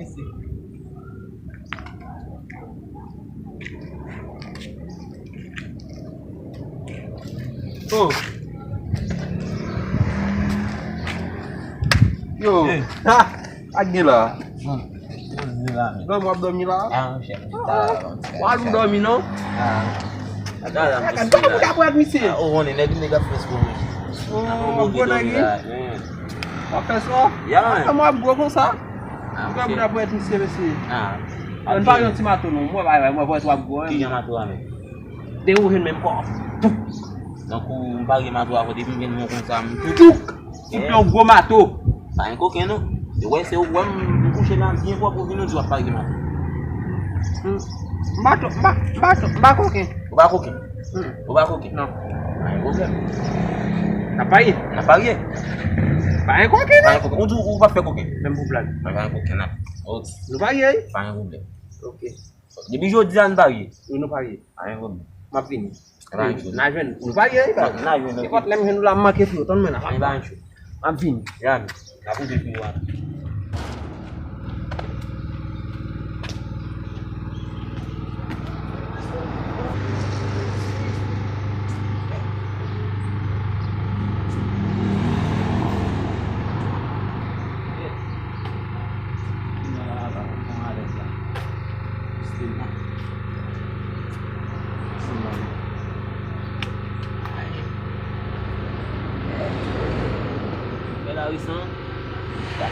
ici. Oh. Yo. Agi lah. Dormi abdomen lah. Wah, dormi não? Kan tu apa buat misi? Oh, ni nega fresco. Oh, gua lagi. Apa sih? Ya. Kamu gua kok sa? Gua udah buat misi misi. Dan pak yang cima tu nu, mau buat gua. Ki yang matu ame. Dia uhin mempo. Donc bagi matu aku di bimbing mo kung sam. Tuk. Então gua matou. Tá em qualquer não? Eu esse eu vou puxar na minha para o vinho de uma página. Matou quem? O barco aqui. O barco aqui. Não. Aí você. Na paia? Na página? Paia qualquer né? Onde o vai pegar o quê? Mesmo problema. Vai vai qualquer não. Outro. No paia aí? Vai o problema. Ok. De bijo dizendo bagui. No paia. Aí o problema. Mapin. Rancho. Na ven. No paia aí, ba? Na ven. E quatro lem henu la make fio ton mena. Aí rancho. Mapin. Ya. Na pude piwa. Ela isso. Tá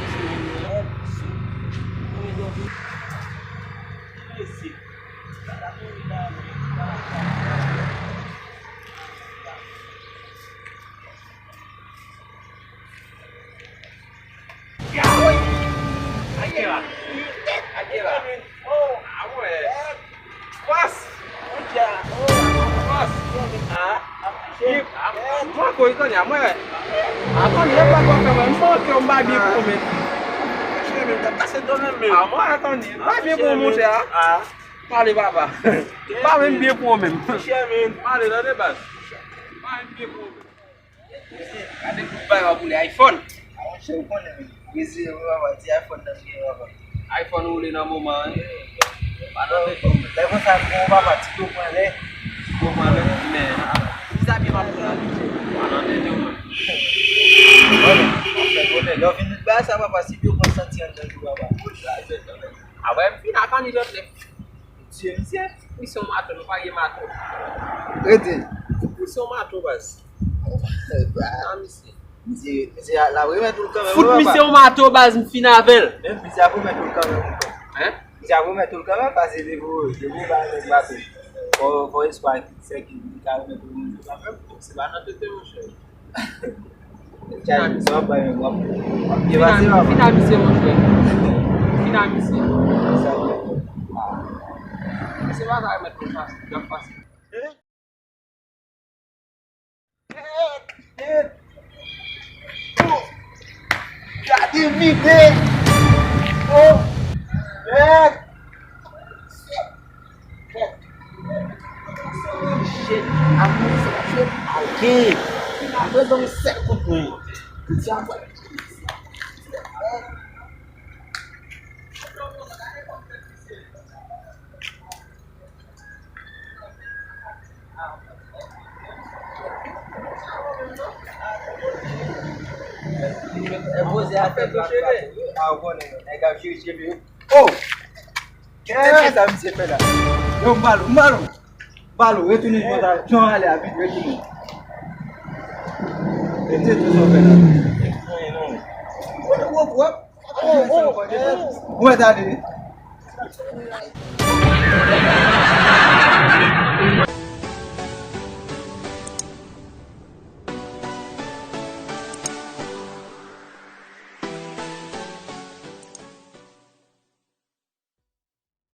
Moi coi con nhà mới. Con nhớ ba con phải vẫn mua cho ba bia của mình. Moi con nhớ ba bia của mình sẽ. Ba đi ba. Ba bên bia của mình. Ba đi đó đấy bạn. Ba bên bia của mình. Ada kubah boleh iPhone. iPhone boleh nama mana? Telepon saya bapak cukup mana? Cukup mana? Ni. Bisa biar apa lagi? Mana dia tu? Boleh. Lo vin bahasa apa pasti biar konsantian dan dua bapak. Apa yang fina kan ni lot le? Siap. Misi mato, lupa ye mato. Ede. Misi mato bas. Misi la we metul kamera. Foot misi mato bas fina vel. Misi aku metul kamera. Misi aku metul kamera pasti debu balik batu. For squad second kalau metul kamera sebana tu temu shay. Jangan coba yang ngomong. Fina misi mato. Fina misi. Misi mana metul pas? Gapas. Jadi mide. Oh. Back. Shit. Aku shit. Okay. Aku dong set kudu. Siapa? Você até que cheguei. Ah, vou né. É que eu cheguei. Oh. Que é tá me separa. Eu malo. Balo, eu tenho que botar. Não olha a vídeo aqui. Eu tenho que resolver. Oh. Ué, tá ali.